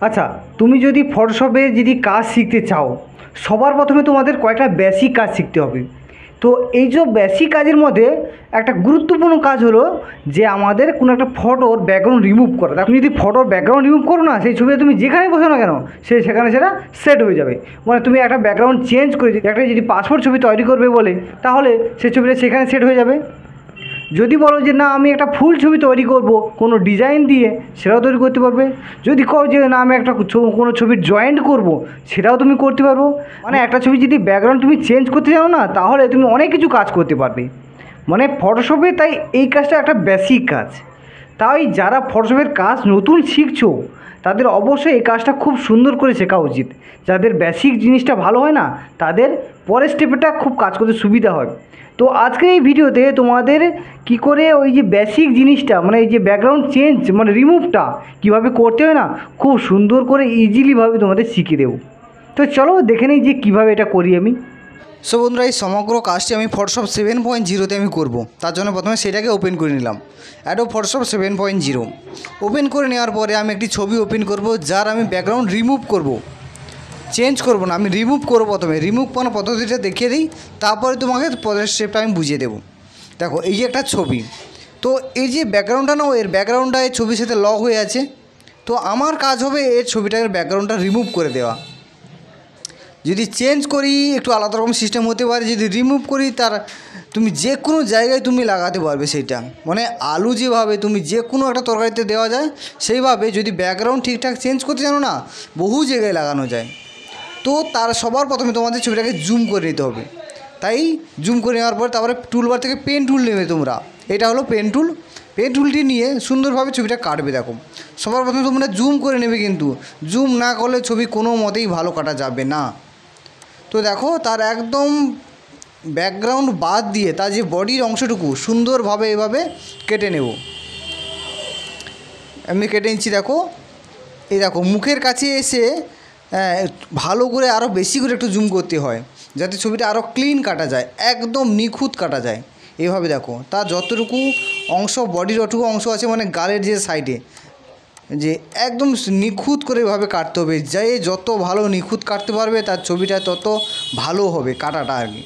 আচ্ছা, তুমি যদি ফটোশপে যদি কাজ শিখতে চাও, সবার প্রথমে তোমাদের কয়েকটা বেসিক কাজ শিখতে হবে। তো এই যে বেসিক কাজের মধ্যে একটা গুরুত্বপূর্ণ কাজ হলো যে আমাদের কোনো একটা ফটোর ব্যাকগ্রাউন্ড রিমুভ করা। তুমি যদি ফটোর ব্যাকগ্রাউন্ড রিমুভ করো না, সেই ছবিটা তুমি যেখানে বসো না কেন সেখানে সেটা সেট হয়ে যাবে। মানে তুমি একটা ব্যাকগ্রাউন্ড চেঞ্জ করে একটা যদি পাসপোর্ট ছবি তৈরি করবে বলে, তাহলে সেই ছবিটা সেখানে সেট হয়ে যাবে। যদি বলো যে না আমি একটা ফুল ছবি তৈরি করব কোনো ডিজাইন দিয়ে, সেটাও তৈরি করতে পারবে। যদি কও যে না আমি একটা কোনো ছবির জয়েন্ট করব, সেটাও তুমি করতে পারবো। মানে একটা ছবি যদি ব্যাকগ্রাউন্ড তুমি চেঞ্জ করতে জানো না, তাহলে তুমি অনেক কিছু কাজ করতে পারবে। মানে ফটোশপে তাই এই কাজটা একটা বেসিক কাজ। তাই যারা ফটোশপের কাজ নতুন শিখছো, তাদের অবশ্যই এই কাজটা খুব সুন্দর করে শেখা উচিত। যাদের বেসিক জিনিসটা ভালো হয় না, তাদের পরের স্টেপটা খুব কাজ করতে সুবিধা হয়। তো আজকের এই ভিডিওতে তোমাদের কি করে ওই যে বেসিক জিনিসটা, মানে এই যে ব্যাকগ্রাউন্ড চেঞ্জ মানে রিমুভটা কীভাবে করতে হয় না, খুব সুন্দর করে ইজিলিভাবে তোমাদের শিখিয়ে দেবো। তো চলো দেখে নিই যে কীভাবে এটা করি আমি। সো বন্ধুরা, এই সমগ্র কাজটি আমি ফটোশপ 7.0-তে আমি করব। তার জন্য প্রথমে সেটাকে ওপেন করে নিলাম, অ্যাডোব ফটোশপ 7.0 ওপেন করে নেওয়ার পরে আমি একটি ছবি ওপেন করব, যার আমি ব্যাকগ্রাউন্ড রিমুভ করব, চেঞ্জ করব না, আমি রিমুভ করব। প্রথমে রিমুভ করার পদ্ধতিটা দেখিয়ে দিই, তারপরে তোমাকে পরের স্টেপটা আমি বুঝিয়ে দেবো। দেখো, এই যে একটা ছবি, তো এই যে ব্যাকগ্রাউন্ডটা না, এর ব্যাকগ্রাউন্ডটা এই ছবির সাথে লক হয়ে আছে। তো আমার কাজ হবে এর ছবিটার ব্যাকগ্রাউন্ডটা রিমুভ করে দেওয়া। যদি চেঞ্জ করি একটু আলাদা রকম সিস্টেম হতে পারে, যদি রিমুভ করি তার তুমি যে কোনো জায়গায় তুমি লাগাতে পারবে। সেইটা মানে আলু যেভাবে তুমি যে কোনো একটা তরকারিতে দেওয়া যায়, সেইভাবে যদি ব্যাকগ্রাউন্ড ঠিকঠাক চেঞ্জ করতে জানো না, বহু জায়গায় লাগানো যায়। তো তার সবার প্রথমে তোমাদের ছবিটাকে জুম করে নিতে হবে। তাই জুম করে নেওয়ার পর তারপরে টুলবার থেকে পেন টুল নেবে তোমরা। এটা হলো পেন টুল। পেন টুলটি নিয়ে সুন্দরভাবে ছবিটা কাটবে। দেখো, সবার প্রথমে তোমরা জুম করে নেবে, কিন্তু জুম না করলে ছবি কোনো মতেই ভালো কাটা যাবে না। তো দেখো, তার একদম ব্যাকগ্রাউন্ড বাদ দিয়ে তার যে বডির অংশটুকু সুন্দরভাবে এভাবে কেটে নেব। আমি কেটে নিচ্ছি। দেখো, এই দেখো মুখের কাছে এসে ভালো করে আরও বেশি করে একটু জুম করতে হয়, যাতে ছবিটা আরও ক্লিন কাটা যায়, একদম নিখুঁত কাটা যায়। এইভাবে দেখো, তার যতটুকু অংশ বডির যতটুকু অংশ আছে, মানে গালের যে সাইডে, যে একদম নিখুঁত করে এভাবে কাটতে হবে। যে যত ভালো নিখুঁত কাটতে পারবে তার ছবিটা তত ভালো হবে কাটাটা আর কি।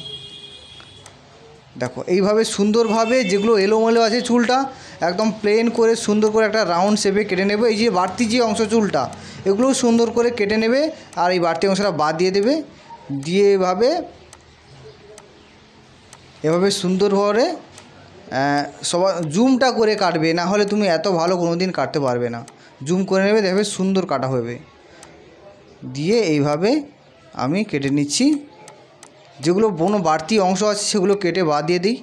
দেখো, এইভাবে সুন্দরভাবে যেগুলো এলোমেলো আছে চুলটা একদম প্লেন করে সুন্দর করে একটা রাউন্ড শেপে কেটে নেবে। এই যে বাড়তি যে অংশ চুলটা, এগুলোও সুন্দর করে কেটে নেবে, আর এই বাড়তি অংশটা বাদ দিয়ে দেবে। দিয়ে এভাবে সুন্দরভাবে সবার জুমটা করে কাটবে, না হলে তুমি এত ভালো কোনো দিন কাটতে পারবে না। জুম করে নেবে, দেখবে সুন্দর কাটা হবে। দিয়ে এইভাবে আমি কেটে নিচ্ছি। যেগুলো কোনো বাড়তি অংশ আছে সেগুলো কেটে বাদ দিয়ে দিই।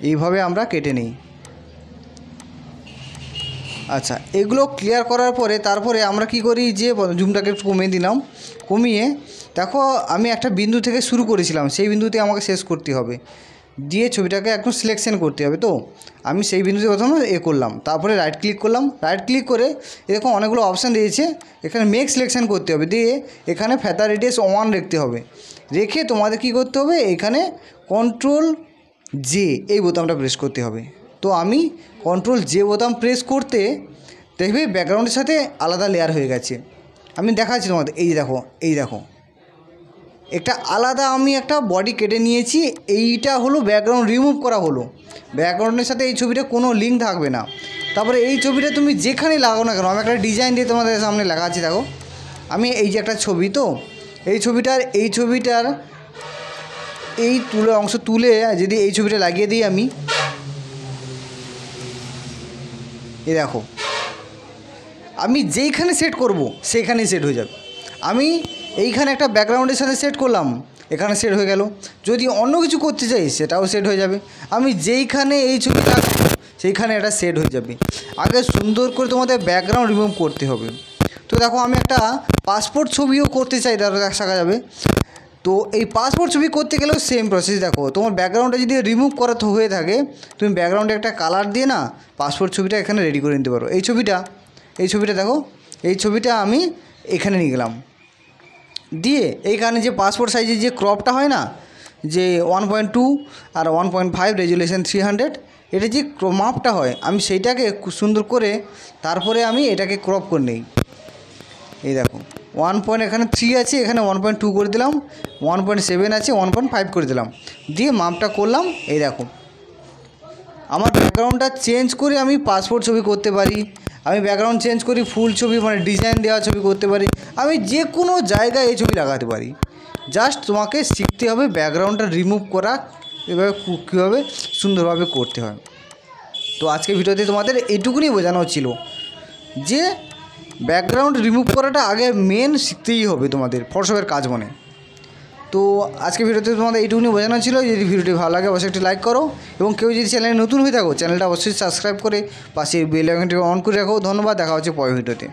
এইভাবে আমরা কেটে নিই। আচ্ছা, এগুলো ক্লিয়ার করার পরে তারপরে আমরা কি করি, যে জুমটাকে একটু কমিয়ে দিলাম। কমিয়ে দেখো, আমি একটা বিন্দু থেকে শুরু করেছিলাম, সেই বিন্দুতে আমাকে শেষ করতে হবে। দিয়ে ছবিটাকে একদম সিলেকশন করতে হবে। তো আমি সেই বিন্দুতে প্রথমে করলাম, তারপরে রাইট ক্লিক করলাম। রাইট ক্লিক করে এরকম অনেকগুলো অপশান দিয়েছে, এখানে মেক সিলেকশন করতে হবে। দিয়ে এখানে ফেদার রেডিয়াস 1 রাখতে হবে। রেখে তোমাদের কি করতে হবে, এখানে কন্ট্রোল জে এই বোতামটা প্রেস করতে হবে। তো আমি কন্ট্রোল জে বোতাম প্রেস করতে দেখবে ব্যাকগ্রাউন্ডের সাথে আলাদা লেয়ার হয়ে গেছে। আমি দেখাচ্ছি তোমাদের। এই দেখো একটা আলাদা আমি একটা বডি কেটে নিয়েছি। এইটা হলো ব্যাকগ্রাউন্ড রিমুভ করা হলো। ব্যাকগ্রাউন্ডের সাথে এই ছবিটা কোনো লিঙ্ক থাকবে না। তারপরে এই ছবিটা তুমি যেখানে লাগাও না কেন, আমি একটা ডিজাইন দিয়ে তোমাদের সামনে লাগাচ্ছি। দেখো, আমি এই যে একটা ছবি, তো এই ছবিটার এই অংশ তুলে যদি এই ছবিটা লাগিয়ে দিই আমি, এই দেখো আমি যেইখানে সেট করব সেইখানেই সেট হয়ে যাবে। আমি এইখানে একটা ব্যাকগ্রাউন্ডের সাথে সেট করলাম, এখানে সেট হয়ে গেল। যদি অন্য কিছু করতে চাই সেটাও সেট হয়ে যাবে। আমি যেইখানে এই ছবিটা সেইখানে এটা সেট হয়ে যাবে। আগে সুন্দর করে তোমাদের ব্যাকগ্রাউন্ড রিমুভ করতে হবে। তো দেখো, আমি একটা পাসপোর্ট ছবিও করতে চাই, তাহলে দেখা যাবে। তো এই পাসপোর্ট ছবি করতে গেলেও সেম প্রসেস। দেখো, তোমার ব্যাকগ্রাউন্ডটা যদি রিমুভ করা হয়ে থাকে, তুমি ব্যাকগ্রাউন্ডে একটা কালার দিয়ে না পাসপোর্ট ছবিটা এখানে রেডি করে নিতে পারো। এই ছবিটা দেখো, এই ছবিটা আমি এখানে নিয়ে গেলাম। দিয়ে এইখানে যে পাসপোর্ট সাইজের যে ক্রপটা হয় না, যে 1.2 আর 1.5 রেজুলেশন 300, এটা যে মাপটা হয় আমি সেইটাকে খুব সুন্দর করে তারপরে আমি এটাকে ক্রপ করে নিই। এই দেখো 1 এখানে 3 আছে, এখানে 1.2 করে দিলাম, 1.7 আছে 1.5 করে দিলাম, দিয়ে মাপটা করলাম। এই দেখো আমার ব্যাকগ্রাউন্ডটা চেঞ্জ করে আমি পাসপোর্ট ছবি করতে পারি, আমি ব্যাকগ্রাউন্ড চেঞ্জ করি ফুল ছবি মানে ডিজাইন দেওয়া ছবি করতে পারি, আমি যে কোনো জায়গায় এই ছবি লাগাতে পারি। জাস্ট তোমাকে শিখতে হবে ব্যাকগ্রাউন্ডটা রিমুভ করা এভাবে কীভাবে সুন্দরভাবে করতে হয়। তো আজকে ভিডিওতে তোমাদের এইটুকুনি বোঝানো ছিল যে ব্যাকগ্রাউন্ড রিমুভ করাটা আগে মেন শিখতেই হবে তোমাদের ফটোশপের কাজ মনে। তো আজকে ভিডিওতে তোমাদের এইটুকুনি বোঝানো ছিল। যদি ভিডিওটি ভালো লাগে অবশ্যই একটি লাইক করো, এবং কেউ যদি চ্যানেলে নতুন হয়ে থাকো চ্যানেলটা অবশ্যই সাবস্ক্রাইব করে পাশে বেল আইকনটি অন করে রাখো। ধন্যবাদ, দেখা হচ্ছে পরের ভিডিওতে।